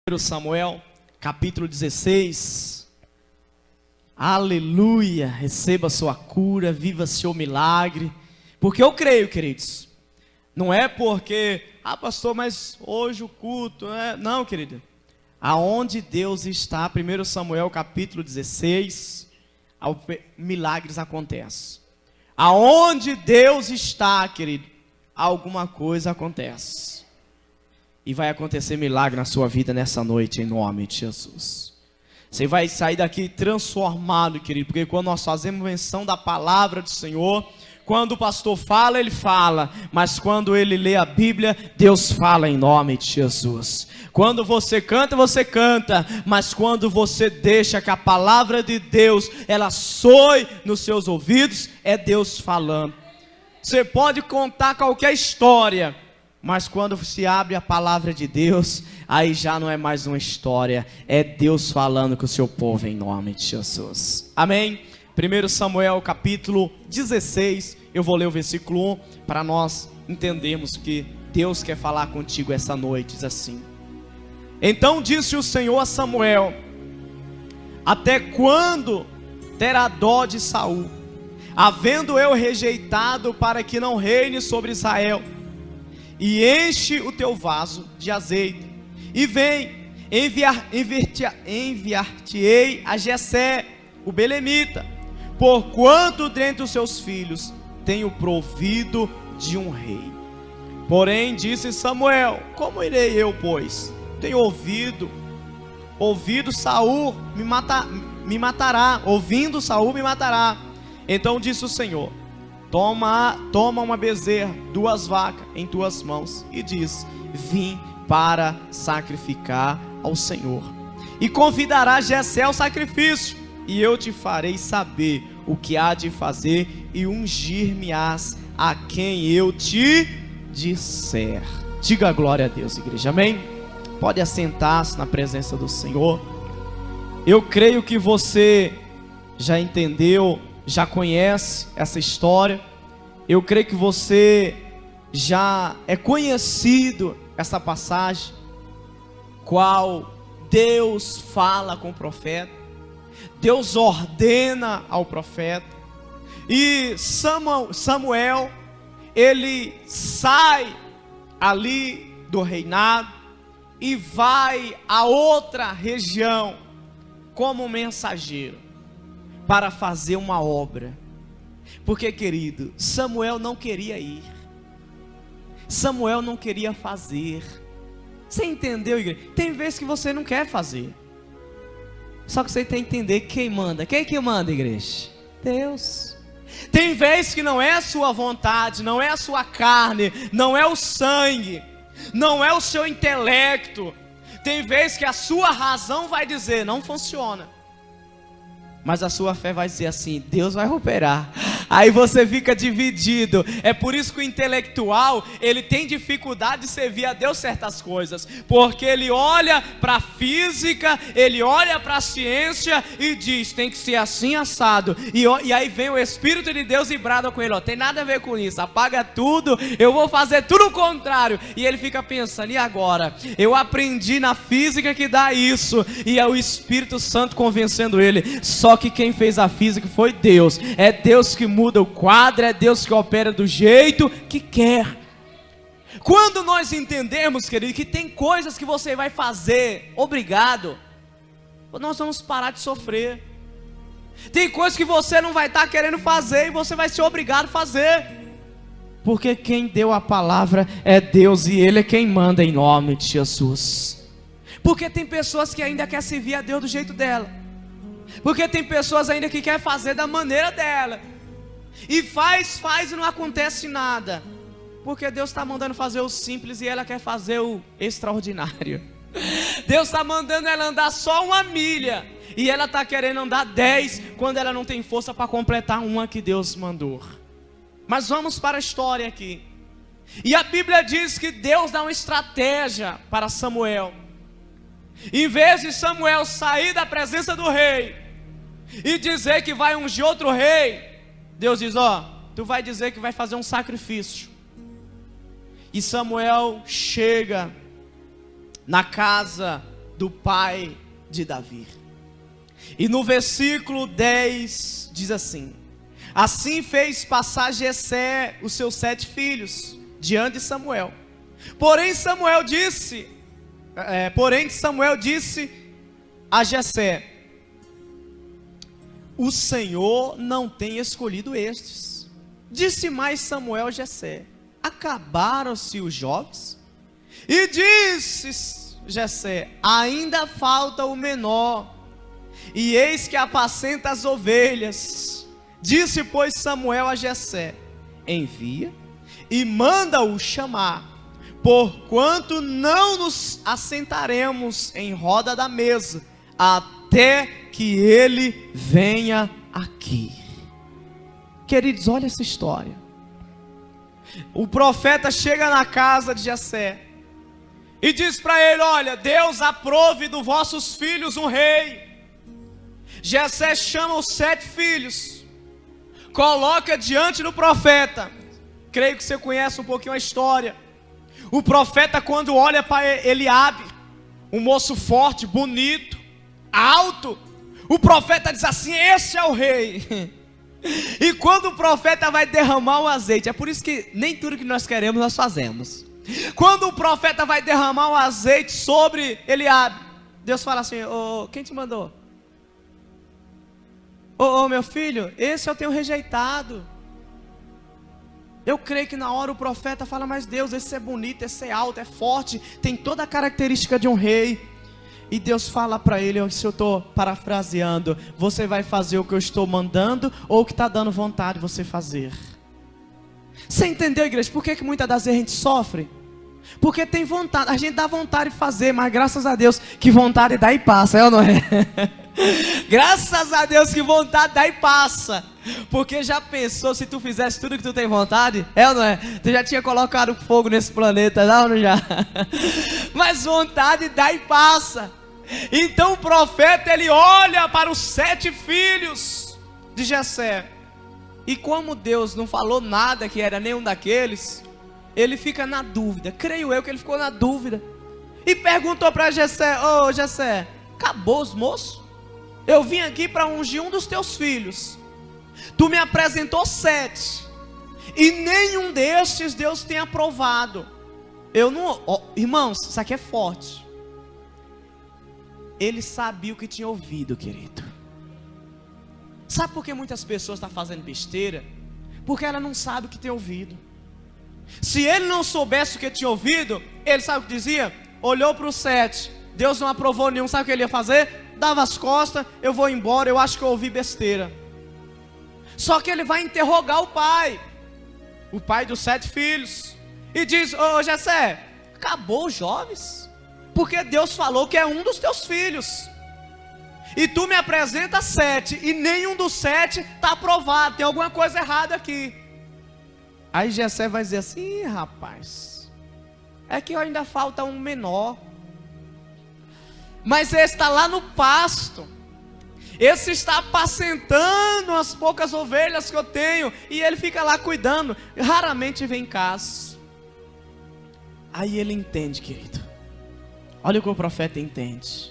1 Samuel, capítulo 16. Aleluia, receba sua cura, viva seu milagre. Porque eu creio, queridos. Não é porque, pastor, mas hoje o culto, não, querido. Aonde Deus está, 1 Samuel, capítulo 16, milagres acontecem. Aonde Deus está, querido, alguma coisa acontece. E vai acontecer milagre na sua vida nessa noite, em nome de Jesus. Você vai sair daqui transformado, querido, porque quando nós fazemos menção da palavra do Senhor, quando o pastor fala, ele fala, mas quando ele lê a Bíblia, Deus fala em nome de Jesus. Quando você canta, mas quando você deixa que a palavra de Deus, ela soe nos seus ouvidos, é Deus falando. Você pode contar qualquer história, mas quando se abre a palavra de Deus, aí já não é mais uma história, é Deus falando com o seu povo em nome de Jesus. Amém? 1 Samuel capítulo 16, eu vou ler o versículo 1 para nós entendermos que Deus quer falar contigo essa noite, diz assim: Então disse o Senhor a Samuel: Até quando terá dó de Saul, havendo eu rejeitado para que não reine sobre Israel? E enche o teu vaso de azeite, e vem, enviar-te-ei a Jessé, o belemita, porquanto dentre os seus filhos tenho provido de um rei. Porém disse Samuel: Como irei eu, pois? Tenho ouvido Saul me matará, ouvindo Saul me matará. Então disse o Senhor: Toma uma bezerra, 2 vacas em tuas mãos, e diz: Vim para sacrificar ao Senhor. E convidará Jessé ao sacrifício, e eu te farei saber o que há de fazer, e ungir-me-ás a quem eu te disser. Diga glória a Deus, igreja, amém? Pode assentar-se na presença do Senhor. Eu creio que você já entendeu, já conhece essa história. Eu creio que você já é conhecido essa passagem, qual Deus fala com o profeta, Deus ordena ao profeta, e Samuel, ele sai ali do reinado e vai a outra região como mensageiro para fazer uma obra. Porque, querido, Samuel não queria ir, Samuel não queria fazer. Você entendeu, igreja? Tem vezes que você não quer fazer, só que você tem que entender quem manda. Quem que manda, igreja? Deus. Tem vezes que não é a sua vontade, não é a sua carne, não é o sangue, não é o seu intelecto. Tem vezes que a sua razão vai dizer: não funciona, mas a sua fé vai dizer assim: Deus vai operar. Aí você fica dividido. É por isso que o intelectual, ele tem dificuldade de servir a Deus certas coisas, porque ele olha para a física, ele olha para a ciência e diz: tem que ser assim assado. E aí vem o Espírito de Deus e brada com ele: tem nada a ver com isso, apaga tudo, eu vou fazer tudo o contrário. E ele fica pensando: e agora? Eu aprendi na física que dá isso, e é o Espírito Santo convencendo ele. Só que quem fez a física foi Deus. É Deus que muda o quadro, é Deus que opera do jeito que quer. Quando nós entendemos, querido, que tem coisas que você vai fazer obrigado, nós vamos parar de sofrer. Tem coisas que você não vai estar querendo fazer e você vai ser obrigado a fazer, porque quem deu a palavra é Deus, e Ele é quem manda em nome de Jesus. Porque tem pessoas que ainda querem servir a Deus do jeito dela, porque tem pessoas ainda que querem fazer da maneira dela, e faz e não acontece nada, porque Deus está mandando fazer o simples e ela quer fazer o extraordinário. Deus está mandando ela andar só 1 milha e ela está querendo andar 10, quando ela não tem força para completar uma que Deus mandou. Mas vamos para a história aqui. E a Bíblia diz que Deus dá uma estratégia para Samuel. Em vez de Samuel sair da presença do rei e dizer que vai ungir outro rei, Deus diz: tu vai dizer que vai fazer um sacrifício. E Samuel chega na casa do pai de Davi. E no versículo 10 diz assim: assim fez passar Jessé os seus 7 filhos diante de Samuel. Porém Samuel disse a Jessé: o Senhor não tem escolhido estes. Disse mais Samuel a Jessé: acabaram-se os jovens? E disse Jessé: ainda falta o menor, e eis que apacenta as ovelhas. Disse pois Samuel a Jessé: envia e manda-o chamar, porquanto não nos assentaremos em roda da mesa até que ele venha aqui. Queridos, olha essa história. O profeta chega na casa de Jessé e diz para ele: olha, Deus aprove dos vossos filhos um rei. Jessé chama os 7 filhos, coloca diante do profeta. Creio que você conhece um pouquinho a história. O profeta, quando olha para Eliabe, um moço forte, bonito, alto, o profeta diz assim: esse é o rei. E quando o profeta vai derramar o azeite, é por isso que nem tudo que nós queremos nós fazemos. Quando o profeta vai derramar o azeite sobre Eliabe, Deus fala assim: quem te mandou? Meu filho, esse eu tenho rejeitado. Eu creio que na hora o profeta fala: mas Deus, esse é bonito, esse é alto, é forte, tem toda a característica de um rei. E Deus fala para ele, se eu estou parafraseando: você vai fazer o que eu estou mandando, ou o que está dando vontade de você fazer? Você entendeu, igreja? Por que muitas das vezes a gente sofre? Porque tem vontade, a gente dá vontade de fazer, mas graças a Deus que vontade dá e passa, é ou não é? Graças a Deus que vontade dá e passa. Porque já pensou se tu fizesse tudo que tu tem vontade? É ou não é? Tu já tinha colocado fogo nesse planeta, não, não já? Mas vontade dá e passa. Então o profeta, ele olha para os 7 filhos de Jessé, e como Deus não falou nada que era nenhum daqueles, ele fica na dúvida. Creio eu que ele ficou na dúvida. E perguntou para Jessé: Jessé, acabou os moços? Eu vim aqui para ungir um dos teus filhos. Tu me apresentou 7, e nenhum destes Deus tem aprovado. Eu não... irmãos, isso aqui é forte. Ele sabia o que tinha ouvido, querido. Sabe por que muitas pessoas estão fazendo besteira? Porque ela não sabe o que tem ouvido. Se ele não soubesse o que tinha ouvido, ele sabe o que dizia? Olhou para os 7, Deus não aprovou nenhum, sabe o que ele ia fazer? Dava as costas: eu vou embora, eu acho que eu ouvi besteira. Só que ele vai interrogar o pai dos 7 filhos, e diz: Jessé, acabou os jovens? Porque Deus falou que é um dos teus filhos, e tu me apresenta 7, e nenhum dos 7 está aprovado, tem alguma coisa errada aqui. Aí Jessé vai dizer assim: rapaz, é que ainda falta um menor. Mas esse está lá no pasto, esse está apacentando as poucas ovelhas que eu tenho, e ele fica lá cuidando, raramente vem em casa. Aí ele entende, querido. Olha o que o profeta entende.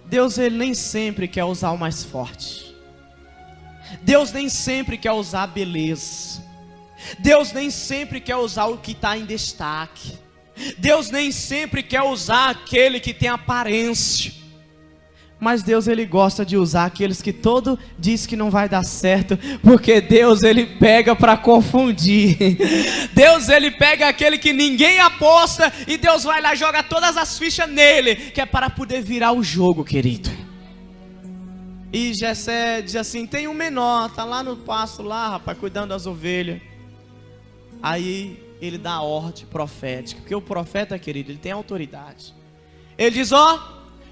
Deus, ele nem sempre quer usar o mais forte. Deus nem sempre quer usar a beleza. Deus nem sempre quer usar o que está em destaque. Deus nem sempre quer usar aquele que tem aparência. Mas Deus, ele gosta de usar aqueles que todo diz que não vai dar certo, porque Deus, ele pega para confundir. Deus, ele pega aquele que ninguém aposta, e Deus vai lá e joga todas as fichas nele, que é para poder virar o jogo, querido. E Jessé diz assim: tem um menor, tá lá no pasto lá, rapaz, cuidando das ovelhas. Aí ele dá a ordem profética, porque o profeta, querido, ele tem autoridade. Ele diz: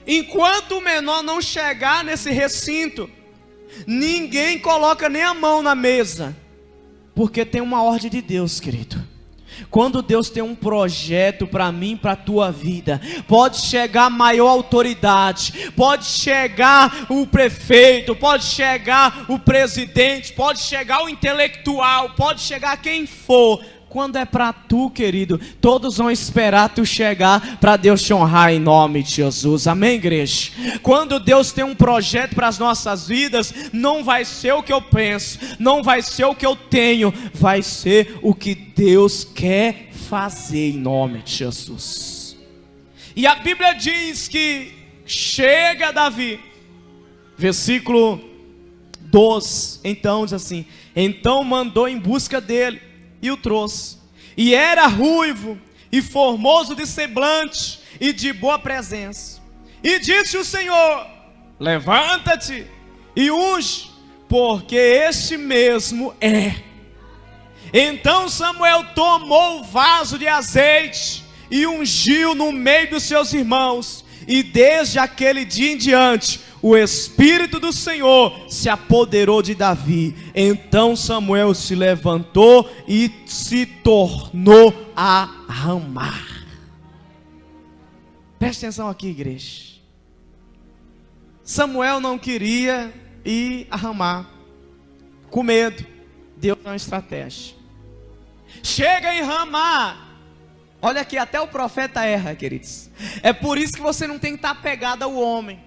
enquanto o menor não chegar nesse recinto, ninguém coloca nem a mão na mesa, porque tem uma ordem de Deus, querido. Quando Deus tem um projeto para mim, para a tua vida, pode chegar a maior autoridade, pode chegar o prefeito, pode chegar o presidente, pode chegar o intelectual, pode chegar quem for. quando é para tu, querido, todos vão esperar tu chegar para Deus te honrar em nome de Jesus. Amém, igreja? Quando Deus tem um projeto para as nossas vidas, não vai ser o que eu penso, não vai ser o que eu tenho, vai ser o que Deus quer fazer em nome de Jesus. E a Bíblia diz que chega Davi, versículo 12, então diz assim: então mandou em busca dele e o trouxe, e era ruivo e formoso de semblante e de boa presença. E disse o Senhor: levanta-te e unge, porque este mesmo é. Então Samuel tomou o vaso de azeite e ungiu no meio dos seus irmãos, e desde aquele dia em diante o Espírito do Senhor se apoderou de Davi. Então Samuel se levantou e se tornou a ramar. Preste atenção aqui, igreja. Samuel não queria ir a Ramá, com medo. Deus deu uma estratégia. Chega em Ramá. Olha aqui, até o profeta erra, queridos. É por isso que você não tem que estar apegado ao homem,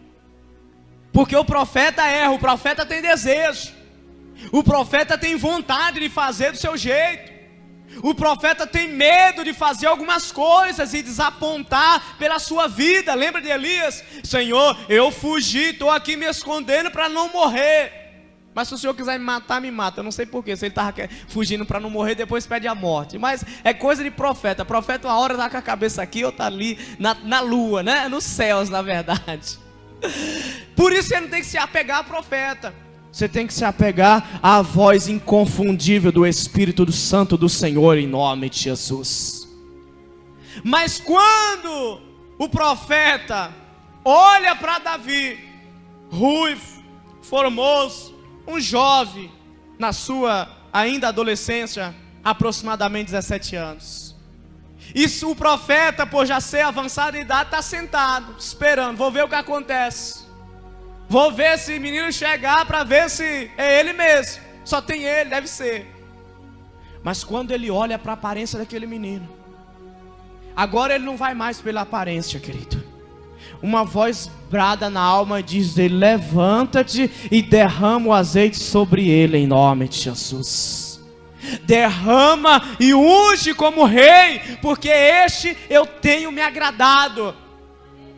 porque o profeta erra, o profeta tem desejo, o profeta tem vontade de fazer do seu jeito, o profeta tem medo de fazer algumas coisas e desapontar pela sua vida. Lembra de Elias? Senhor, eu fugi, estou aqui me escondendo para não morrer. Mas se o Senhor quiser me matar, me mata. Eu não sei porquê, se ele estava fugindo para não morrer, depois pede a morte. Mas é coisa de profeta. Profeta uma hora está com a cabeça aqui, ou está ali na lua, né? Nos céus, na verdade. Por isso você não tem que se apegar a profeta, você tem que se apegar à voz inconfundível do Espírito Santo do Senhor, em nome de Jesus. Mas quando o profeta olha para Davi, ruivo, formoso, um jovem, na sua ainda adolescência, aproximadamente 17 anos, isso, o profeta, por já ser avançado em idade, está sentado, esperando. Vou ver o que acontece. Vou ver esse menino chegar para ver se é ele mesmo. Só tem ele, deve ser. Mas quando ele olha para a aparência daquele menino, agora ele não vai mais pela aparência, querido. Uma voz brada na alma e diz: levanta-te e derrama o azeite sobre ele em nome de Jesus. Derrama e unge como rei, porque este eu tenho me agradado.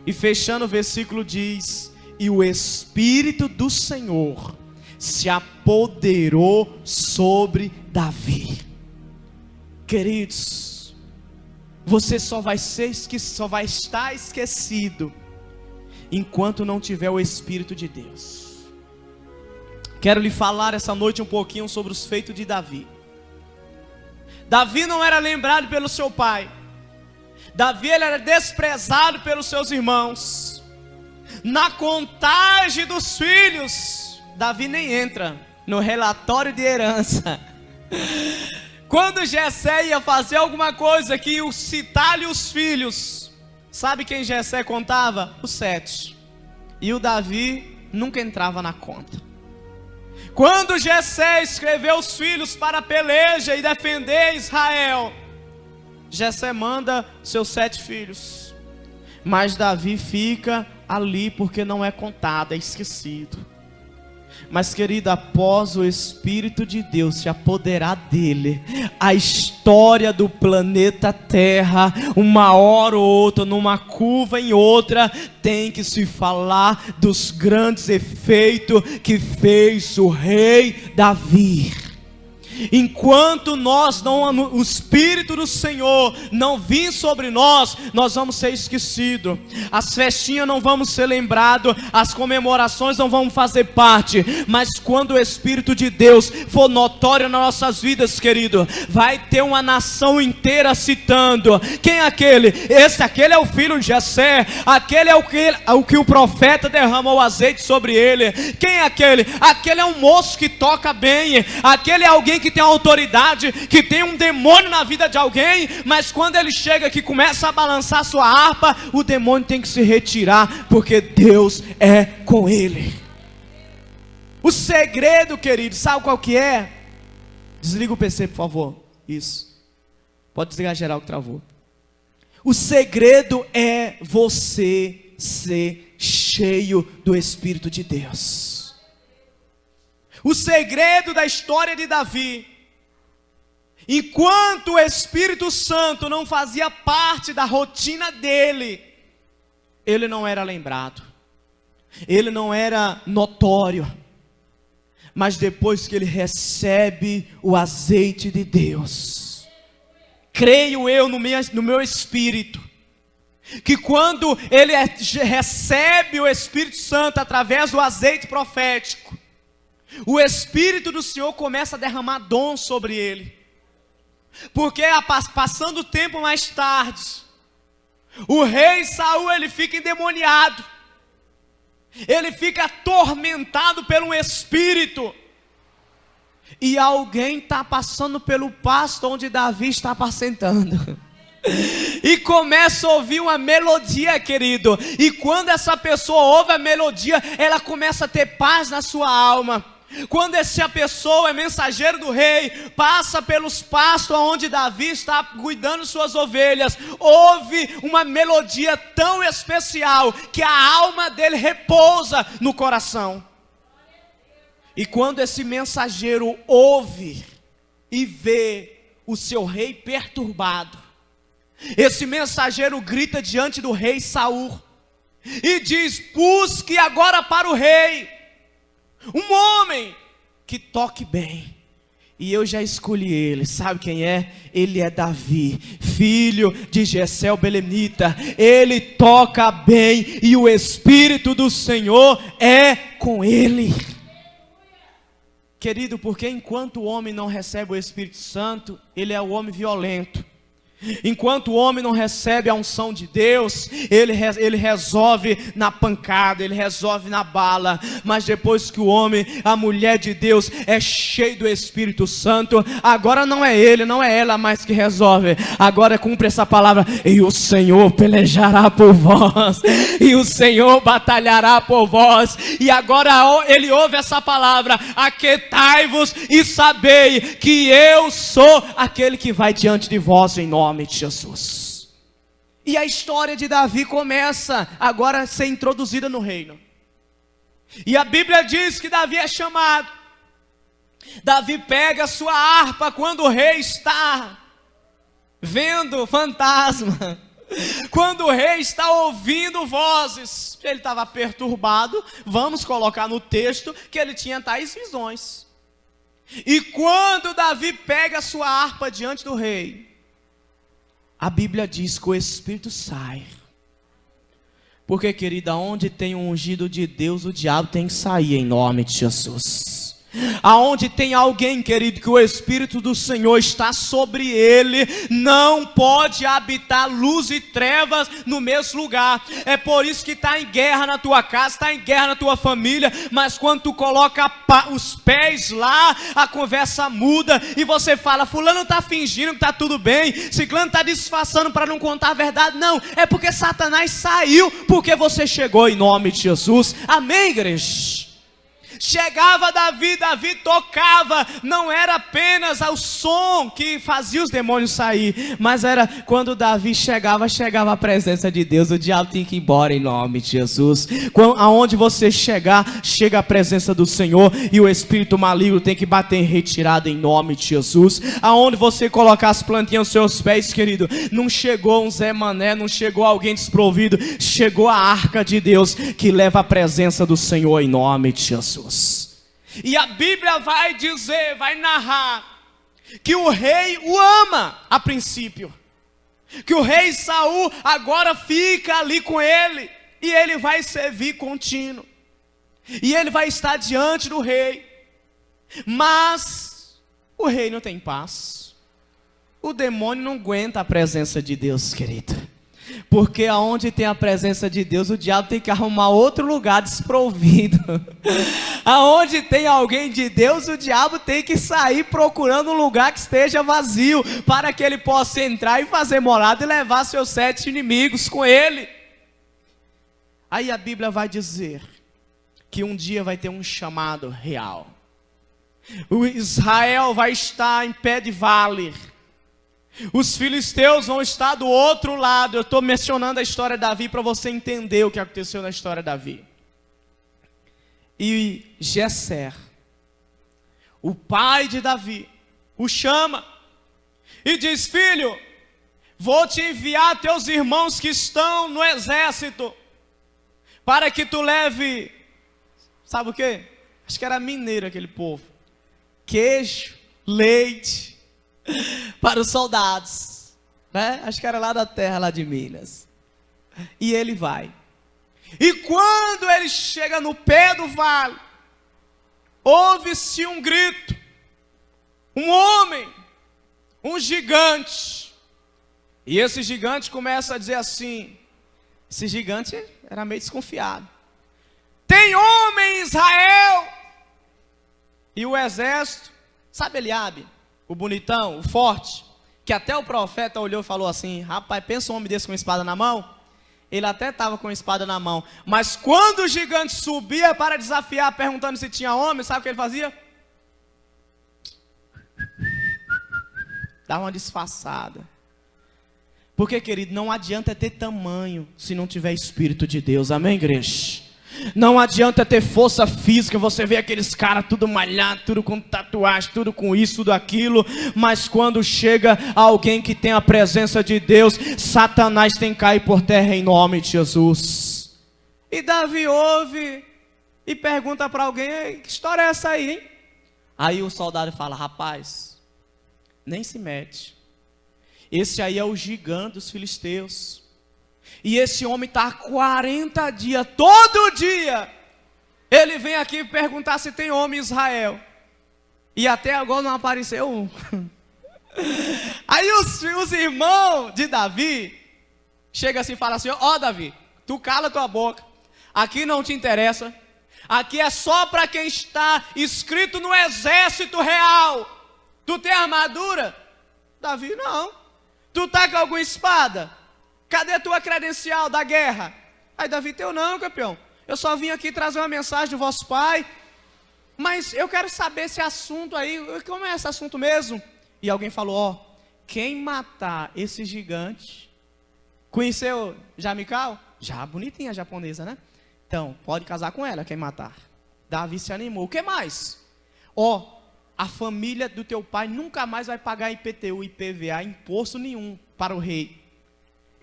E fechando o versículo diz: e o Espírito do Senhor se apoderou sobre Davi. Queridos, você só vai estar esquecido enquanto não tiver o Espírito de Deus. Quero lhe falar essa noite um pouquinho sobre os feitos de Davi. Davi não era lembrado pelo seu pai. Davi ele era desprezado pelos seus irmãos. Na contagem dos filhos, Davi nem entra no relatório de herança. Quando Jessé ia fazer alguma coisa que citar-lhe os filhos, sabe quem Jessé contava? Os 7. E o Davi nunca entrava na conta. Quando Jessé escreveu os filhos para a peleja e defender Israel, Jessé manda seus 7 filhos, mas Davi fica ali porque não é contado, é esquecido. Mas querido, após o Espírito de Deus se apoderar dele, a história do planeta Terra, uma hora ou outra, numa curva em outra, tem que se falar dos grandes efeitos que fez o rei Davi. Enquanto o Espírito do Senhor não vir sobre nós, nós vamos ser esquecidos. As festinhas não vamos ser lembrados, as comemorações não vão fazer parte. Mas quando o Espírito de Deus for notório nas nossas vidas, querido, vai ter uma nação inteira citando: quem é aquele? Aquele é o filho de Jessé. Aquele é o que o profeta derramou azeite sobre ele. Quem é aquele? Aquele é um moço que toca bem. Aquele é alguém que tem autoridade, que tem um demônio na vida de alguém, mas quando ele chega que começa a balançar sua harpa, o demônio tem que se retirar, porque Deus é com ele. O segredo, querido, sabe qual que é? Desliga o PC, por favor. Isso. Pode desligar geral que travou. O segredo é você ser cheio do Espírito de Deus. O segredo da história de Davi, enquanto o Espírito Santo não fazia parte da rotina dele, ele não era lembrado, ele não era notório. Mas depois que ele recebe o azeite de Deus, creio eu no meu espírito, que quando ele recebe o Espírito Santo através do azeite profético, o Espírito do Senhor começa a derramar dom sobre ele. Porque passando o tempo mais tarde, o rei Saul, ele fica endemoniado, ele fica atormentado pelo espírito, e alguém está passando pelo pasto onde Davi está apacentando, e começa a ouvir uma melodia, querido, e quando essa pessoa ouve a melodia, ela começa a ter paz na sua alma. Quando essa pessoa é mensageiro do rei, passa pelos pastos onde Davi está cuidando de suas ovelhas, ouve uma melodia tão especial que a alma dele repousa no coração. E quando esse mensageiro ouve e vê o seu rei perturbado, esse mensageiro grita diante do rei Saul e diz: busque agora para o rei um homem que toque bem. E eu já escolhi ele, sabe quem é? Ele é Davi, filho de Jessé o belemita. Ele toca bem e o Espírito do Senhor é com ele. Querido, porque enquanto o homem não recebe o Espírito Santo, ele é o homem violento. Enquanto o homem não recebe a unção de Deus, ele resolve na pancada, ele resolve na bala. Mas depois que o homem, a mulher de Deus é cheio do Espírito Santo, agora não é ele, não é ela mais que resolve. Agora cumpre essa palavra: e o Senhor pelejará por vós, e o Senhor batalhará por vós. E agora ele ouve essa palavra: aquietai-vos e sabei que eu sou aquele que vai diante de vós em nome de Jesus. E a história de Davi começa agora a ser introduzida no reino. E a Bíblia diz que Davi é chamado. Davi pega a sua harpa quando o rei está vendo fantasma, quando o rei está ouvindo vozes. Ele estava perturbado. Vamos colocar no texto que ele tinha tais visões. E quando Davi pega a sua harpa diante do rei, a Bíblia diz que o Espírito sai. Porque, querida, onde tem um ungido de Deus, o diabo tem que sair em nome de Jesus. Aonde tem alguém, querido, que o Espírito do Senhor está sobre ele, não pode habitar luz e trevas no mesmo lugar. É por isso que está em guerra na tua casa, está em guerra na tua família. Mas quando tu coloca os pés lá, a conversa muda e você fala: fulano está fingindo que está tudo bem, ciclano está disfarçando para não contar a verdade. Não, é porque Satanás saiu, porque você chegou em nome de Jesus. Amém, igreja? Chegava Davi tocava, não era apenas o som que fazia os demônios sair, mas era quando Davi chegava a presença de Deus, o diabo tinha que ir embora em nome de Jesus. Aonde você chegar, chega a presença do Senhor e o espírito maligno tem que bater em retirada em nome de Jesus. Aonde você colocar as plantinhas aos seus pés, querido, não chegou um Zé Mané, não chegou alguém desprovido, chegou a arca de Deus que leva a presença do Senhor em nome de Jesus. E a Bíblia vai dizer, vai narrar, que o rei o ama a princípio, que o rei Saul agora fica ali com ele, e ele vai servir contínuo, e ele vai estar diante do rei. Mas o rei não tem paz. O demônio não aguenta a presença de Deus, querido. Porque aonde tem a presença de Deus, o diabo tem que arrumar outro lugar desprovido. Aonde tem alguém de Deus, o diabo tem que sair procurando um lugar que esteja vazio, para que ele possa entrar e fazer morada e levar seus 7 inimigos com ele. Aí a Bíblia vai dizer que um dia vai ter um chamado real. O Israel vai estar em pé de vale, Os filisteus vão estar do outro lado. Eu estou mencionando a história de Davi para você entender o que aconteceu na história de Davi. E Jessé, o pai de Davi, o chama e diz: filho, vou te enviar teus irmãos que estão no exército, para que tu leve, sabe o que? Acho que era mineiro aquele povo, queijo, leite, para os soldados, né? Acho que era lá da terra, lá de Minas. E ele vai. E quando ele chega no pé do vale, ouve-se um grito. Um homem, um gigante. E esse gigante começa a dizer assim, esse gigante era meio desconfiado: tem homem em Israel? E o exército, sabe Eliabe, o bonitão, o forte, que até o profeta olhou e falou assim: rapaz, pensa um homem desse com espada na mão? Ele até estava com a espada na mão, mas quando o gigante subia para desafiar, perguntando se tinha homem, sabe o que ele fazia? Dava uma disfarçada. Porque, querido, não adianta ter tamanho se não tiver Espírito de Deus, amém, igreja? Não adianta ter força física, você vê aqueles caras tudo malhado, tudo com tatuagem, tudo com isso, tudo aquilo, mas quando chega alguém que tem a presença de Deus, Satanás tem que cair por terra em nome de Jesus. E Davi ouve e pergunta para alguém: que história é essa aí, hein? Aí o soldado fala: rapaz, nem se mete, esse aí é o gigante dos filisteus. E esse homem está há 40 dias, todo dia, ele vem aqui perguntar se tem homem em Israel. E até agora não apareceu um. Aí os irmãos de Davi chegam assim e falam assim: ó Davi, tu cala tua boca, aqui não te interessa, aqui é só para quem está inscrito no exército real. Tu tem armadura? Davi: não. Tu tá com alguma espada? Cadê a tua credencial da guerra? Aí Davi: teu não, campeão. Eu só vim aqui trazer uma mensagem do vosso pai. Mas eu quero saber esse assunto aí. Como é esse assunto mesmo? E alguém falou: ó, quem matar esse gigante. Conheceu Jamical? Já, bonitinha a japonesa, né? Então, pode casar com ela, quem matar. Davi se animou. O que mais? Ó, a família do teu pai nunca mais vai pagar IPTU, IPVA, imposto nenhum para o rei.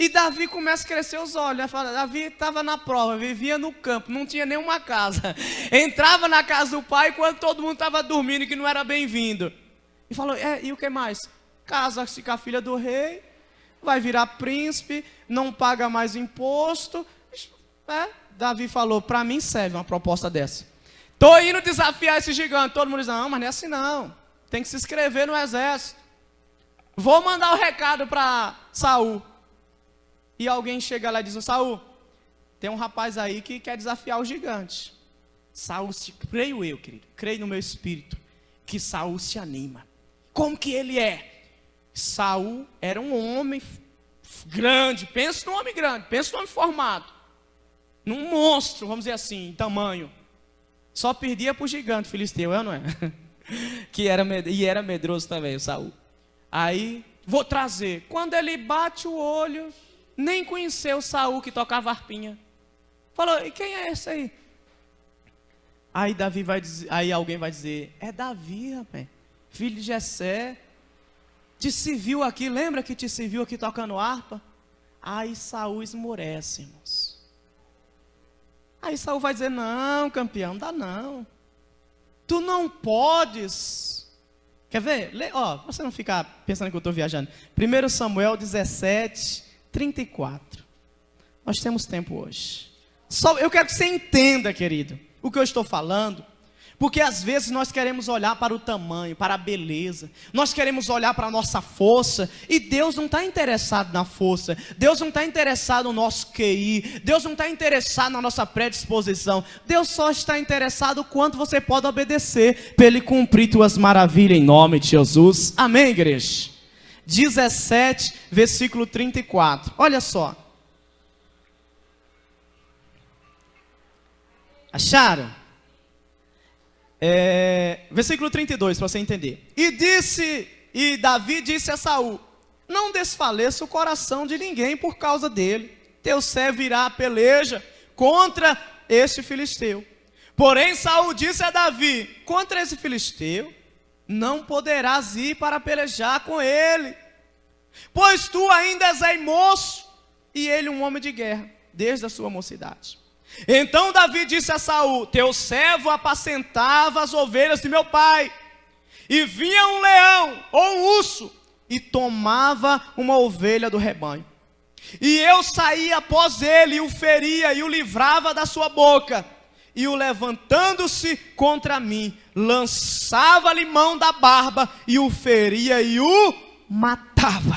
E Davi começa a crescer os olhos, né? Fala: Davi estava na prova, vivia no campo, não tinha nenhuma casa. Entrava na casa do pai quando todo mundo estava dormindo, que não era bem-vindo. E falou: e o que mais? Casa-se com a filha do rei, vai virar príncipe, não paga mais imposto. Davi falou: para mim serve uma proposta dessa. Estou indo desafiar esse gigante. Todo mundo diz: não, mas não é assim não. Tem que se inscrever no exército. Vou mandar o recado para Saul. E alguém chega lá e diz: Saul, tem um rapaz aí que quer desafiar o gigante. Saul, creio eu, querido, creio no meu espírito, que Saul se anima. Como que ele é? Saul era um homem grande, pensa num homem grande, pensa num homem formado, num monstro, vamos dizer assim, em tamanho. Só perdia para o gigante filisteu, não é? era medroso também, o Saul. Aí, vou trazer. Quando ele bate o olho, nem conheceu Saul que tocava harpinha. Falou: e quem é esse aí? Aí Davi vai dizer, aí alguém vai dizer: é Davi, rapaz, filho de Jessé. Te serviu aqui, lembra que te serviu aqui tocando harpa? Aí Saul esmorece, irmãos. Aí Saul vai dizer: não, campeão, não dá não. Tu não podes. Quer ver? Você não ficar pensando que eu estou viajando. 1 Samuel 17:34. Nós temos tempo hoje. Eu quero que você entenda, querido, o que eu estou falando. Porque às vezes nós queremos olhar para o tamanho, para a beleza. Nós queremos olhar para a nossa força. E Deus não está interessado na força. Deus não está interessado no nosso QI. Deus não está interessado na nossa predisposição. Deus só está interessado quanto você pode obedecer para Ele cumprir tuas maravilhas em nome de Jesus. Amém, igreja? 17, versículo 34. Olha só. Acharam? Versículo 32, para você entender. E Davi disse a Saul: não desfaleça o coração de ninguém por causa dele. Teu servo irá à peleja contra este filisteu. Porém Saul disse a Davi: contra esse filisteu não poderás ir para pelejar com ele, pois tu ainda és moço, e ele um homem de guerra, desde a sua mocidade. Então Davi disse a Saul: teu servo apacentava as ovelhas de meu pai, e vinha um leão ou um urso, e tomava uma ovelha do rebanho. E eu saía após ele, e o feria, e o livrava da sua boca. E o levantando-se contra mim, lançava-lhe mão da barba, e o feria e o matava.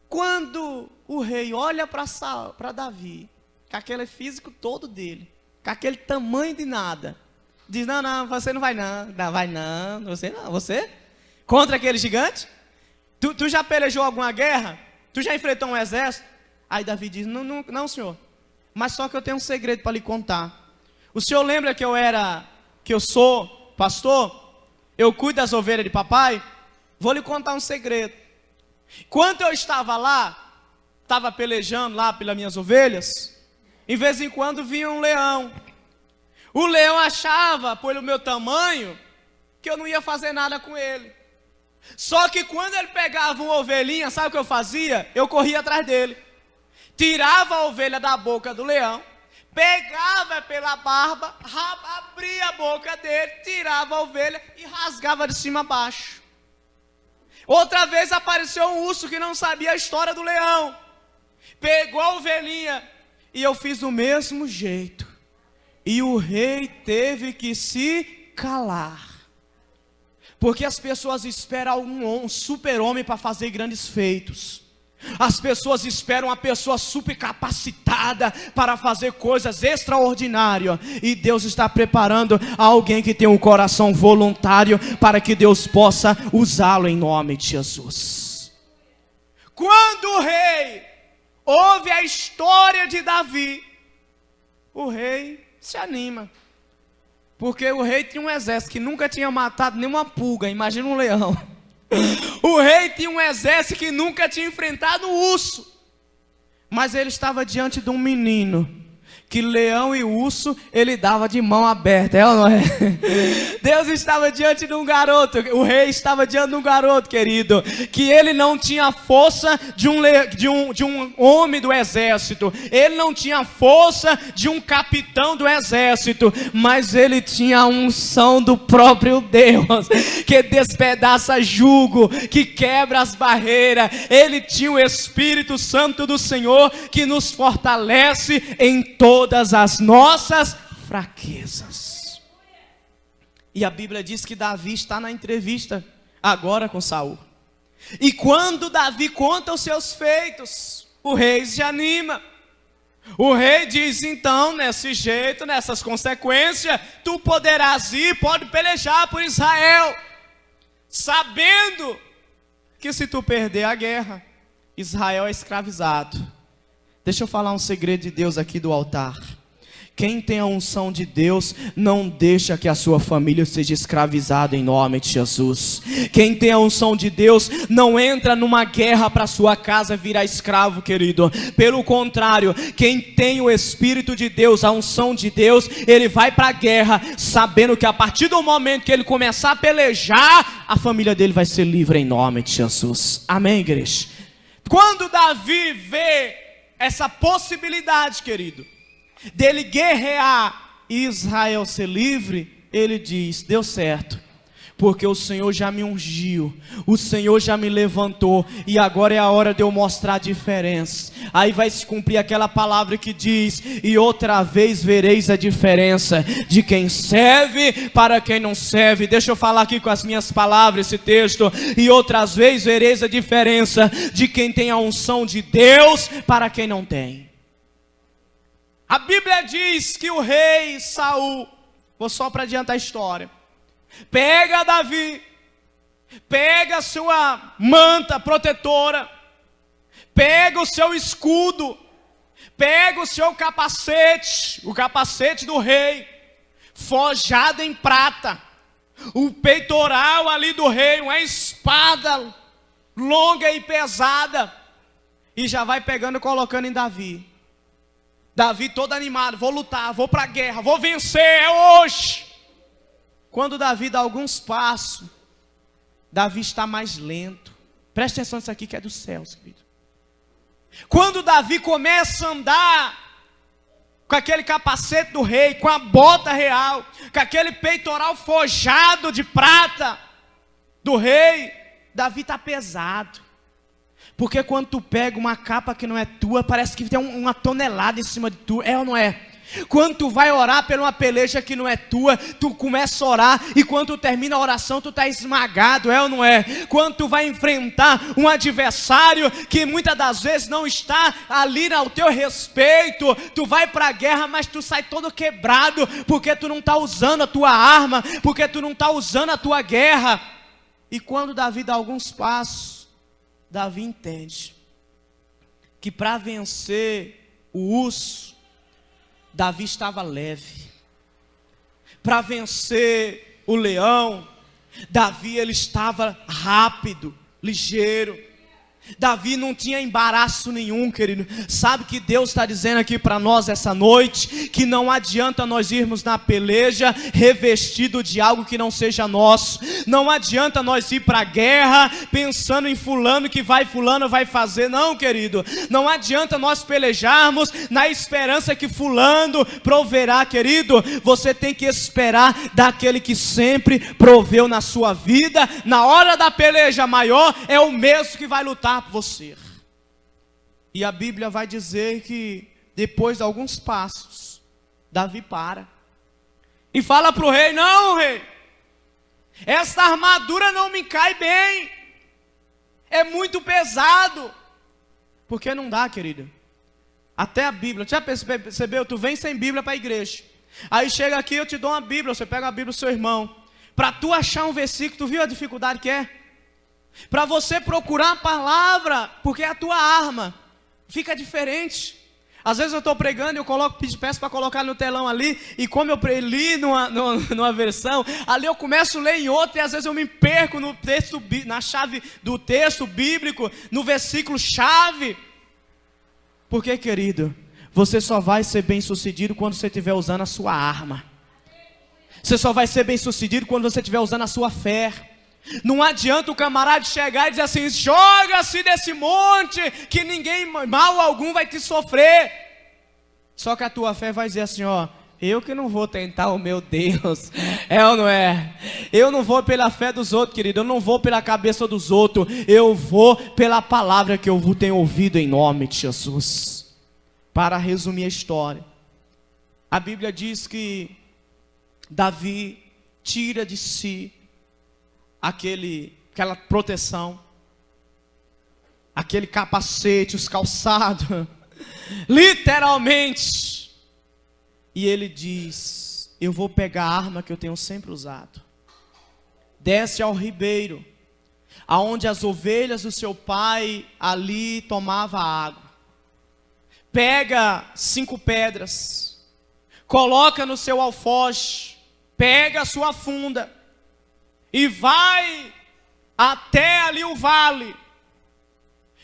Quando o rei olha para Davi, com aquele físico todo dele, com aquele tamanho de nada, diz: não, você não vai não, você? Contra aquele gigante? Tu já pelejou alguma guerra? Tu já enfrentou um exército? Aí Davi diz: não, senhor. Mas só que eu tenho um segredo para lhe contar. O senhor lembra que eu sou pastor? Eu cuido das ovelhas de papai? Vou lhe contar um segredo. Quando eu estava lá, estava pelejando lá pelas minhas ovelhas, em vez em quando vinha um leão. O leão achava, pelo meu tamanho, que eu não ia fazer nada com ele. Só que quando ele pegava uma ovelhinha, sabe o que eu fazia? Eu corria atrás dele. Tirava a ovelha da boca do leão, pegava pela barba, abria a boca dele, tirava a ovelha e rasgava de cima a baixo. Outra vez apareceu um urso que não sabia a história do leão. Pegou a ovelhinha e eu fiz do mesmo jeito. E o rei teve que se calar. Porque as pessoas esperam um super-homem para fazer grandes feitos. As pessoas esperam uma pessoa super capacitada para fazer coisas extraordinárias. E Deus está preparando alguém que tem um coração voluntário para que Deus possa usá-lo em nome de Jesus. Quando o rei ouve a história de Davi, o rei se anima. Porque o rei tinha um exército que nunca tinha matado nenhuma pulga, imagina um leão. O rei tinha um exército que nunca tinha enfrentado um urso. Mas ele estava diante de um menino que leão e urso ele dava de mão aberta, é ou não é? Deus estava diante de um garoto, o rei estava diante de um garoto, querido, que ele não tinha força de um homem do exército, ele não tinha força de um capitão do exército, mas ele tinha a unção do próprio Deus, que despedaça jugo, que quebra as barreiras. Ele tinha o Espírito Santo do Senhor, que nos fortalece em todas as nossas fraquezas. E a Bíblia diz que Davi está na entrevista agora com Saul. E quando Davi conta os seus feitos, o rei se anima. O rei diz: então, nesse jeito, nessas consequências, tu poderás ir, pode pelejar por Israel, sabendo que se tu perder a guerra, Israel é escravizado. Deixa eu falar um segredo de Deus aqui do altar. Quem tem a unção de Deus não deixa que a sua família seja escravizada em nome de Jesus. Quem tem a unção de Deus não entra numa guerra para sua casa virar escravo, querido. Pelo contrário, quem tem o Espírito de Deus, a unção de Deus, ele vai para a guerra sabendo que a partir do momento que ele começar a pelejar, a família dele vai ser livre em nome de Jesus. Amém, igreja? Quando Davi vê essa possibilidade, querido, dele guerrear e Israel ser livre, ele diz: deu certo, porque o Senhor já me ungiu, o Senhor já me levantou, e agora é a hora de eu mostrar a diferença. Aí vai se cumprir aquela palavra que diz: e outra vez vereis a diferença de quem serve para quem não serve. Deixa eu falar aqui com as minhas palavras esse texto: e outras vezes vereis a diferença de quem tem a unção de Deus para quem não tem. A Bíblia diz que o rei Saul, vou só para adiantar a história, pega Davi, pega a sua manta protetora, pega o seu escudo, pega o seu capacete, o capacete do rei, forjado em prata, o peitoral ali do rei, uma espada longa e pesada, e já vai pegando e colocando em Davi. Davi todo animado, vou lutar, vou para a guerra, vou vencer, é hoje. Quando Davi dá alguns passos, Davi está mais lento. Preste atenção nisso aqui que é dos céus, querido. Quando Davi começa a andar com aquele capacete do rei, com a bota real, com aquele peitoral forjado de prata do rei, Davi está pesado. Porque quando tu pega uma capa que não é tua, parece que tem uma tonelada em cima de tu, é ou não é? Quando tu vai orar por uma peleja que não é tua, tu começa a orar, e quando tu termina a oração, tu está esmagado, é ou não é? Quando tu vai enfrentar um adversário que muitas das vezes não está ali ao teu respeito, tu vai para a guerra, mas tu sai todo quebrado, porque tu não está usando a tua arma, porque tu não está usando a tua guerra. E quando Davi dá alguns passos, Davi entende que para vencer o urso, Davi estava leve. Para vencer o leão, Davi ele estava rápido, ligeiro. Davi não tinha embaraço nenhum, querido. Sabe que Deus está dizendo aqui para nós essa noite? Que não adianta nós irmos na peleja revestido de algo que não seja nosso. Não adianta nós ir para a guerra pensando em fulano vai fazer. Não, querido. Não adianta nós pelejarmos na esperança que fulano proverá, querido. Você tem que esperar daquele que sempre proveu na sua vida. Na hora da peleja maior, é o mesmo que vai lutar por você. E a Bíblia vai dizer que depois de alguns passos, Davi para e fala para o rei: não, rei, essa armadura não me cai bem, é muito pesado. Porque não dá, querido. Até a Bíblia, já percebeu? Tu vem sem Bíblia para a igreja, aí chega aqui, eu te dou uma Bíblia, você pega a Bíblia do seu irmão, para tu achar um versículo, tu viu a dificuldade que é? Para você procurar a palavra, porque é a tua arma, fica diferente. Às vezes eu estou pregando e eu peço para colocar no telão ali, e como eu li numa versão, ali eu começo a ler em outra, e às vezes eu me perco no texto, na chave do texto bíblico, no versículo chave. Porque, querido, você só vai ser bem sucedido quando você estiver usando a sua arma. Você só vai ser bem sucedido quando você estiver usando a sua fé. Não adianta o camarada chegar e dizer assim: joga-se desse monte, que ninguém, mal algum, vai te sofrer. Só que a tua fé vai dizer assim: ó, eu que não vou tentar o meu Deus, é ou não é? Eu não vou pela fé dos outros, querido, eu não vou pela cabeça dos outros, eu vou pela palavra que eu tenho ouvido em nome de Jesus. Para resumir a história, a Bíblia diz que Davi tira de si aquela proteção, aquele capacete, os calçados, literalmente, e ele diz: eu vou pegar a arma que eu tenho sempre usado, desce ao ribeiro, aonde as ovelhas do seu pai ali tomava água, pega 5 pedras, coloca no seu alforje, pega a sua funda, e vai até ali o vale.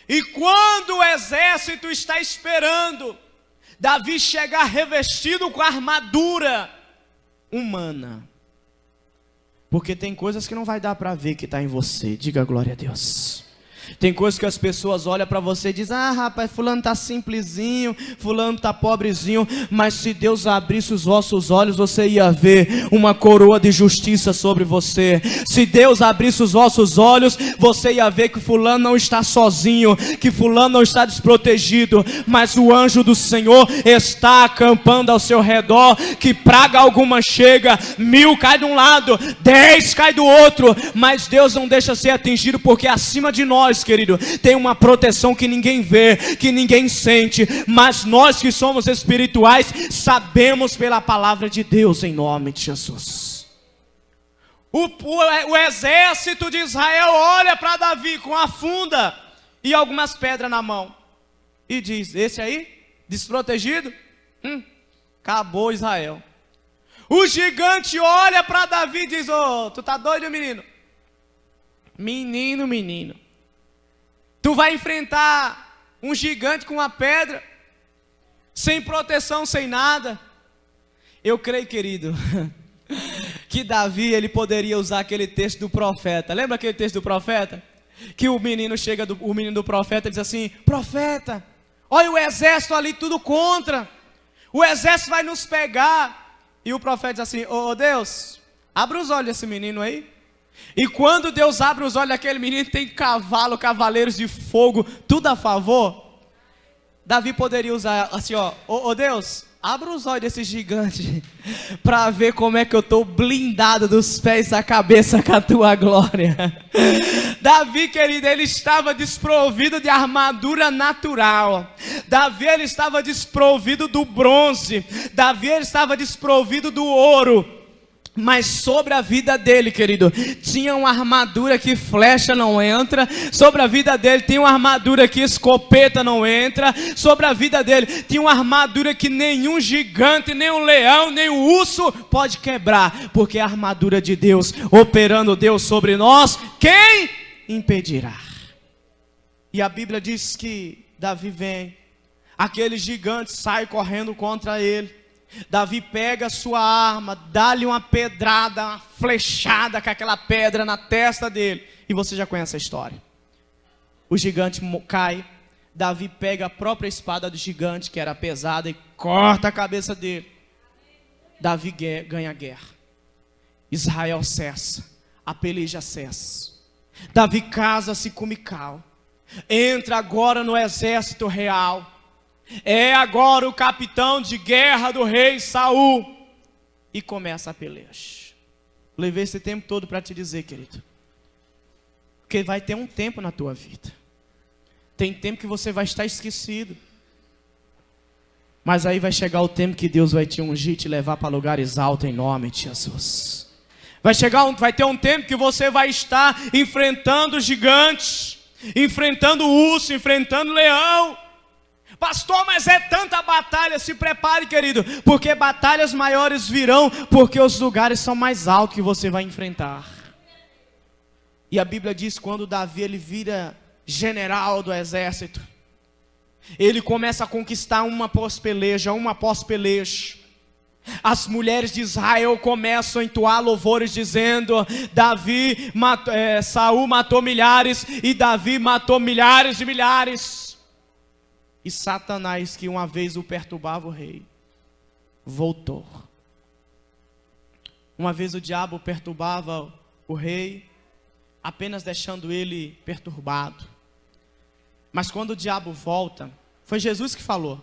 E quando o exército está esperando Davi chegar revestido com a armadura humana, porque tem coisas que não vai dar para ver que está em você. Diga glória a Deus. Tem coisas que as pessoas olham para você e dizem: ah, rapaz, fulano está simplesinho, fulano está pobrezinho. Mas se Deus abrisse os vossos olhos, você ia ver uma coroa de justiça sobre você. Se Deus abrisse os vossos olhos, você ia ver que fulano não está sozinho, que fulano não está desprotegido, mas o anjo do Senhor está acampando ao seu redor, que praga alguma chega, 1000 cai de um lado, 10 cai do outro, mas Deus não deixa ser atingido, porque acima de nós, querido, tem uma proteção que ninguém vê, que ninguém sente, mas nós que somos espirituais sabemos pela palavra de Deus, em nome de Jesus. O exército de Israel olha para Davi com a funda e algumas pedras na mão e diz: esse aí, desprotegido, acabou Israel. O gigante olha para Davi e diz: ô, tu tá doido, menino? Menino, Tu vai enfrentar um gigante com uma pedra, sem proteção, sem nada. Eu creio, querido, que Davi, ele poderia usar aquele texto do profeta. Lembra aquele texto do profeta? Que o menino do profeta diz assim: profeta, olha o exército ali, tudo contra. O exército vai nos pegar. E o profeta diz assim: ô Deus, abre os olhos desse menino aí. E quando Deus abre os olhos daquele menino, tem cavaleiros de fogo, tudo a favor. Davi poderia usar assim, ó: ô Deus, abra os olhos desse gigante, para ver como é que eu estou blindado dos pés à cabeça com a tua glória. Davi, querido, ele estava desprovido de armadura natural. Davi, ele estava desprovido do bronze. Davi, ele estava desprovido do ouro. Mas sobre a vida dele, querido, tinha uma armadura que flecha não entra. Sobre a vida dele tinha uma armadura que escopeta não entra. Sobre a vida dele tinha uma armadura que nenhum gigante, nem um leão, nem um urso pode quebrar. Porque a armadura de Deus, operando Deus sobre nós, quem impedirá? E a Bíblia diz que Davi vem, aquele gigante sai correndo contra ele. Davi pega a sua arma, dá-lhe uma pedrada, uma flechada com aquela pedra na testa dele. E você já conhece a história. O gigante cai. Davi pega a própria espada do gigante, que era pesada, e corta a cabeça dele. Davi ganha a guerra. Israel cessa. A peleja cessa. Davi casa-se com Mical. Entra agora no exército real. É agora o capitão de guerra do rei Saul. E começa a peleja. Levei esse tempo todo para te dizer, querido, porque vai ter um tempo na tua vida. Tem tempo que você vai estar esquecido. Mas aí vai chegar o tempo que Deus vai te ungir e te levar para lugares altos em nome de Jesus. Vai ter um tempo que você vai estar enfrentando gigantes, enfrentando urso, enfrentando leão. Pastor, mas é tanta batalha. Se prepare, querido, porque batalhas maiores virão, porque os lugares são mais altos que você vai enfrentar. E a Bíblia diz, quando Davi ele vira general do exército, ele começa a conquistar uma após peleja. As mulheres de Israel começam a entoar louvores dizendo: Saul matou milhares e Davi matou milhares e milhares. E Satanás, que uma vez o perturbava o rei, voltou. Uma vez o diabo perturbava o rei, apenas deixando ele perturbado. Mas quando o diabo volta, foi Jesus que falou.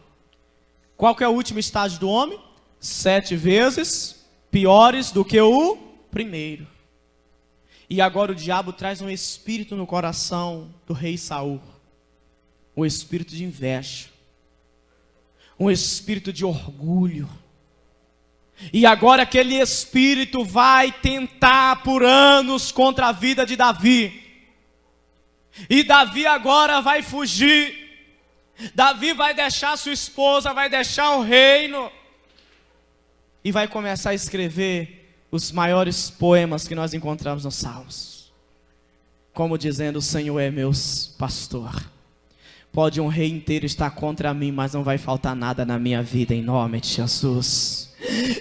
Qual que é o último estágio do homem? 7 vezes piores do que o primeiro. E agora o diabo traz um espírito no coração do rei Saul. Um espírito de inveja, um espírito de orgulho. E agora aquele espírito vai tentar por anos contra a vida de Davi. E Davi agora vai fugir. Davi vai deixar sua esposa, vai deixar o reino. E vai começar a escrever os maiores poemas que nós encontramos nos Salmos. Como dizendo: o Senhor é meu pastor. Pode um rei inteiro estar contra mim, mas não vai faltar nada na minha vida, em nome de Jesus.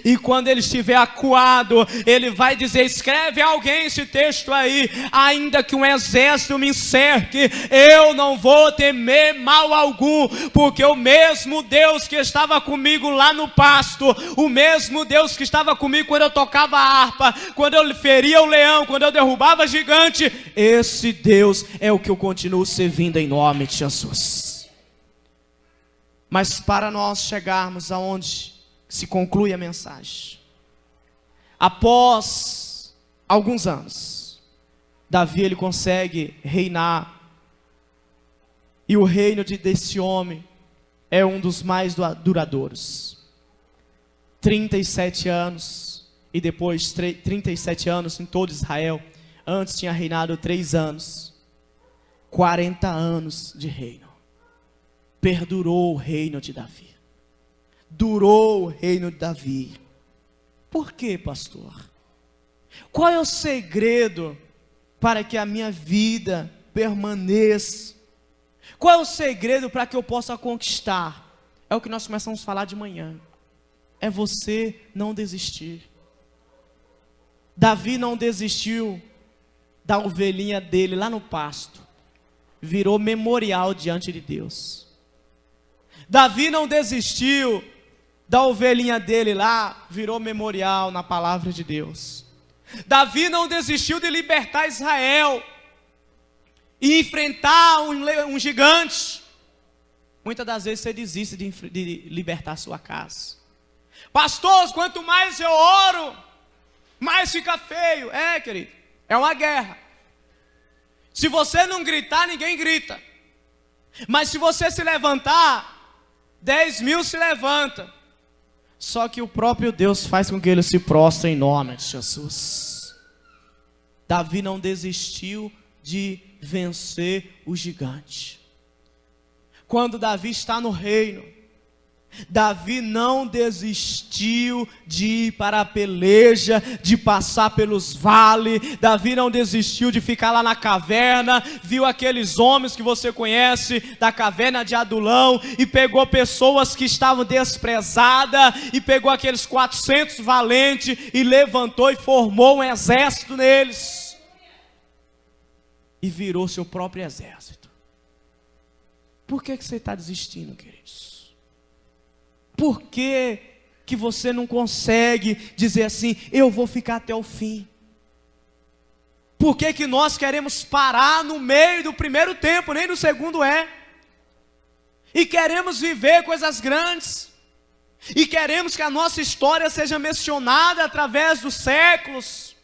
E quando ele estiver acuado, ele vai dizer: escreve alguém esse texto aí: ainda que um exército me cerque, eu não vou temer mal algum, porque o mesmo Deus que estava comigo lá no pasto, o mesmo Deus que estava comigo quando eu tocava a harpa, quando eu feria o leão, quando eu derrubava gigante, esse Deus é o que eu continuo servindo em nome de Jesus. Mas para nós chegarmos aonde se conclui a mensagem, após alguns anos, Davi ele consegue reinar. E o reino desse homem é um dos mais duradouros. 37 anos, e depois 37 anos em todo Israel. Antes tinha reinado 3 anos. 40 anos de reino. Perdurou o reino de Davi. Durou o reino de Davi. Por quê, pastor? Qual é o segredo para que a minha vida permaneça Qual é o segredo para que eu possa conquistar? É o que nós começamos a falar de manhã. É você não desistir. Davi não desistiu da ovelhinha dele lá no pasto. Virou memorial diante de Deus. Davi não desistiu da ovelhinha dele lá, virou memorial na palavra de Deus. Davi não desistiu de libertar Israel e enfrentar um gigante. Muitas das vezes você desiste de libertar sua casa. Pastor, quanto mais eu oro, mais fica feio. É, querido, é uma guerra. Se você não gritar, ninguém grita. Mas se você se levantar, 10.000 se levanta. Só que o próprio Deus faz com que ele se prostre em nome de Jesus. Davi não desistiu de vencer o gigante. Quando Davi está no reino, Davi não desistiu de ir para a peleja, de passar pelos vales. Davi não desistiu de ficar lá na caverna. Viu aqueles homens que você conhece, da caverna de Adulão, e pegou pessoas que estavam desprezadas, e pegou aqueles 400 valentes, e levantou e formou um exército neles, e virou seu próprio exército. Por que você está desistindo, queridos? Por que que você não consegue dizer assim, eu vou ficar até o fim? Por que que nós queremos parar no meio do primeiro tempo, nem no segundo é? E queremos viver coisas grandes, e queremos que a nossa história seja mencionada através dos séculos.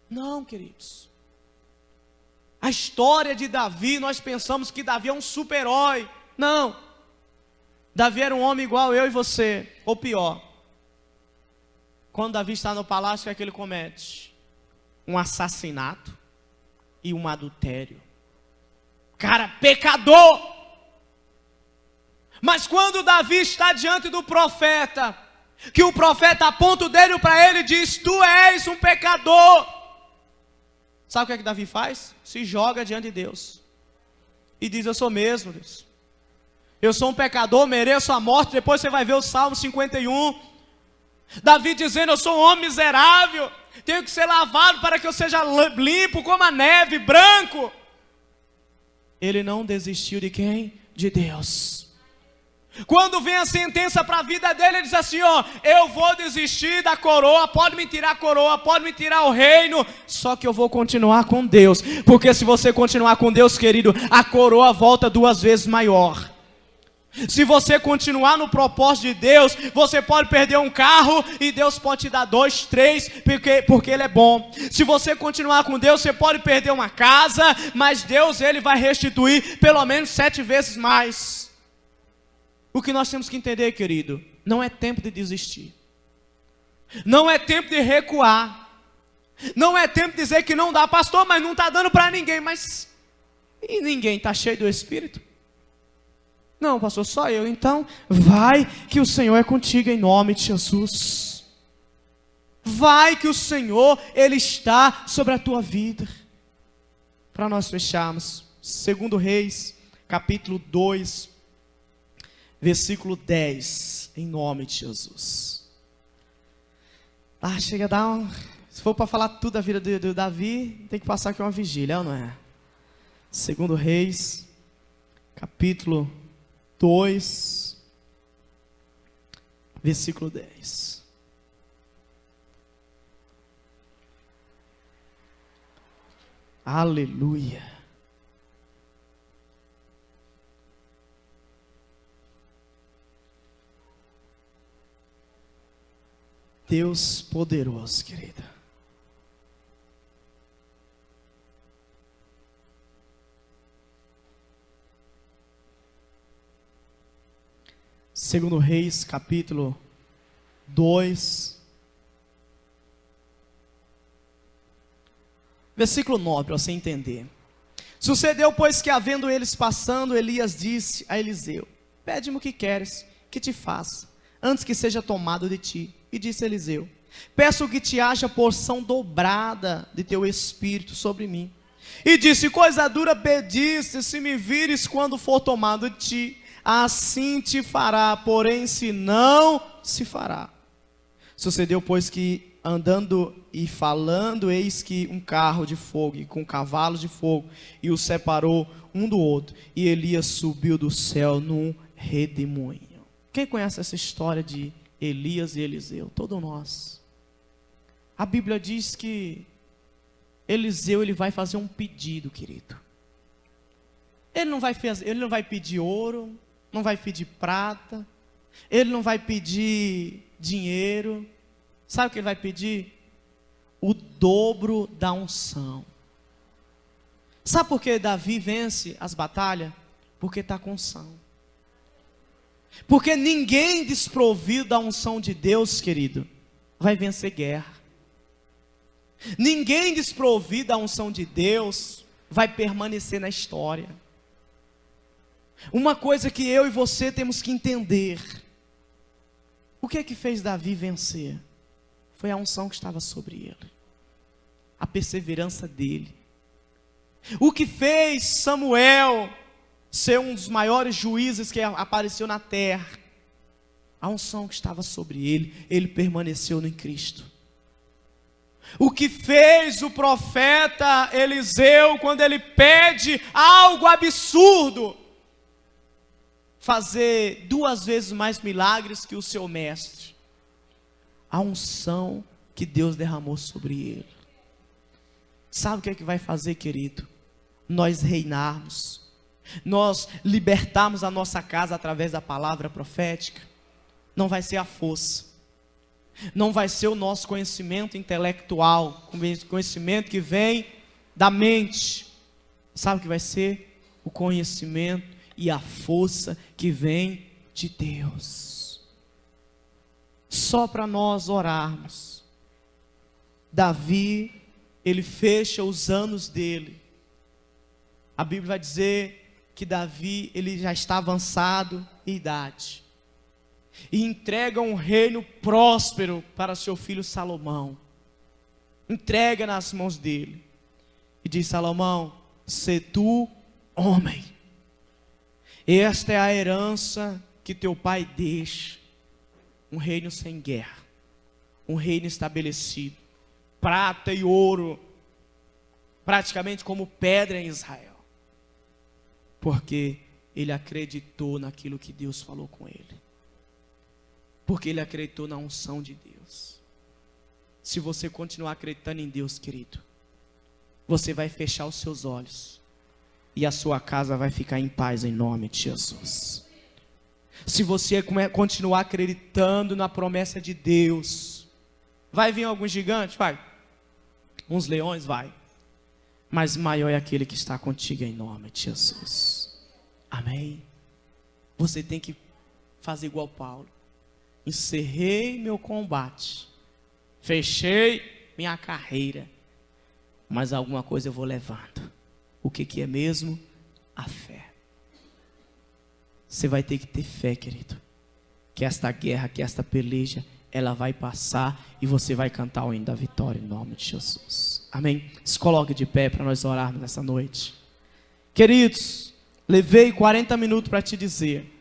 Não, queridos. A história de Davi, nós pensamos que Davi é um super-herói. Não. Davi era um homem igual eu e você, ou pior. Quando Davi está no palácio, o que é que ele comete? Um assassinato e um adultério. Cara, pecador! Mas quando Davi está diante do profeta, que o profeta aponta o dedo para ele e diz, tu és um pecador. Sabe o que é que Davi faz? Se joga diante de Deus e diz, eu sou mesmo, Deus. Eu sou um pecador, mereço a morte. Depois você vai ver o Salmo 51. Davi dizendo, eu sou um homem miserável, tenho que ser lavado para que eu seja limpo como a neve, branco. Ele não desistiu de quem? De Deus. Quando vem a sentença para a vida dele, ele diz assim, ó, eu vou desistir da coroa, pode me tirar a coroa, pode me tirar o reino, só que eu vou continuar com Deus. Porque se você continuar com Deus, querido, a coroa volta 2 vezes maior. Se você continuar no propósito de Deus, você pode perder um carro e Deus pode te dar 2, 3, porque Ele é bom. Se você continuar com Deus, você pode perder uma casa, mas Deus, Ele vai restituir pelo menos 7 vezes mais. O que nós temos que entender, querido, não é tempo de desistir. Não é tempo de recuar. Não é tempo de dizer que não dá, pastor, mas não está dando para ninguém. Mas e ninguém está cheio do Espírito? Não, pastor, só eu. Então, vai que o Senhor é contigo em nome de Jesus. Vai que o Senhor, Ele está sobre a tua vida. Para nós fecharmos, 2 Reis, capítulo 2, versículo 10, em nome de Jesus. Chega a dar se for para falar tudo da vida de Davi, tem que passar aqui uma vigília, não é? 2 Reis, capítulo 2, versículo 10. Aleluia. Deus poderoso, querida. Segundo Reis, capítulo 2, versículo 9, para você entender. Sucedeu, pois, que havendo eles passando, Elias disse a Eliseu, pede-me o que queres que te faça, antes que seja tomado de ti. E disse Eliseu, peço que te haja porção dobrada de teu espírito sobre mim. E disse: coisa dura pediste, se me vires quando for tomado de ti, assim te fará, porém se não, se fará. Sucedeu, pois, que andando e falando, eis que um carro de fogo e com cavalos de fogo, e os separou um do outro, e Elias subiu do céu num redemoinho. Quem conhece essa história de Elias e Eliseu? Todos nós. A Bíblia diz que Eliseu, ele vai fazer um pedido, querido. Ele não vai pedir ouro, não vai pedir prata, ele não vai pedir dinheiro. Sabe o que ele vai pedir? O dobro da unção. Sabe por que Davi vence as batalhas? Porque está com unção. Porque ninguém desprovido da unção de Deus, querido, vai vencer guerra. Ninguém desprovido da unção de Deus vai permanecer na história. Uma coisa que eu e você temos que entender: o que é que fez Davi vencer? Foi a unção que estava sobre ele, a perseverança dele. O que fez Samuel ser um dos maiores juízes que apareceu na terra? A unção que estava sobre ele, ele permaneceu em Cristo. O que fez o profeta Eliseu, quando ele pede algo absurdo, fazer 2 vezes mais milagres que o seu mestre? A unção que Deus derramou sobre ele. Sabe o que é que vai fazer, querido? Nós reinarmos, nós libertarmos a nossa casa através da palavra profética. Não vai ser a força, não vai ser o nosso conhecimento intelectual, conhecimento que vem da mente. Sabe o que vai ser? O conhecimento e a força que vem de Deus. Só para nós orarmos. Davi, ele fecha os anos dele. A Bíblia vai dizer que Davi, ele já está avançado em idade, e entrega um reino próspero para seu filho Salomão. Entrega nas mãos dele e diz: Salomão, sê tu homem. Esta é a herança que teu pai deixa. Um reino sem guerra, um reino estabelecido, prata e ouro, praticamente como pedra em Israel, porque ele acreditou naquilo que Deus falou com ele, porque ele acreditou na unção de Deus. Se você continuar acreditando em Deus, querido, você vai fechar os seus olhos e a sua casa vai ficar em paz em nome de Jesus. Se você continuar acreditando na promessa de Deus, vai vir algum gigante? Vai. Uns leões? Vai. Mas maior é aquele que está contigo em nome de Jesus. Amém? Você tem que fazer igual Paulo. Encerrei meu combate, fechei minha carreira, mas alguma coisa eu vou levando. O que é mesmo? A fé. Você vai ter que ter fé, querido, que esta guerra, que esta peleja, ela vai passar e você vai cantar o hino da vitória em nome de Jesus. Amém? Se coloque de pé para nós orarmos nessa noite. Queridos, levei 40 minutos para te dizer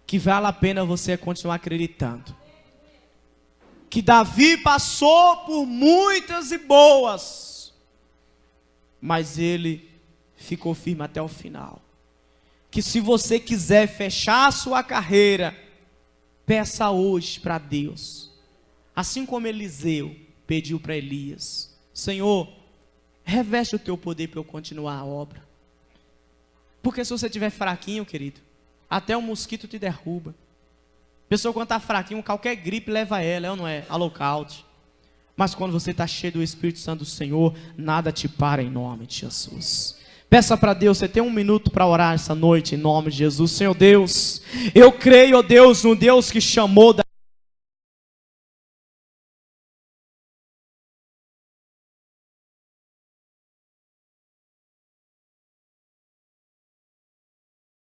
que vale a pena você continuar acreditando. Que Davi passou por muitas e boas, mas ele ficou firme até o final. Que se você quiser fechar a sua carreira, peça hoje para Deus, assim como Eliseu pediu para Elias: Senhor, reveste o teu poder para eu continuar a obra. Porque se você estiver fraquinho, querido, até um mosquito te derruba. A pessoa quando está fraquinho, qualquer gripe leva ela, é ou não é? A lockout. Mas quando você está cheio do Espírito Santo do Senhor, nada te para em nome de Jesus. Peça para Deus, você tem 1 minuto para orar essa noite em nome de Jesus. Senhor Deus, eu creio, ó Deus, no Deus que chamou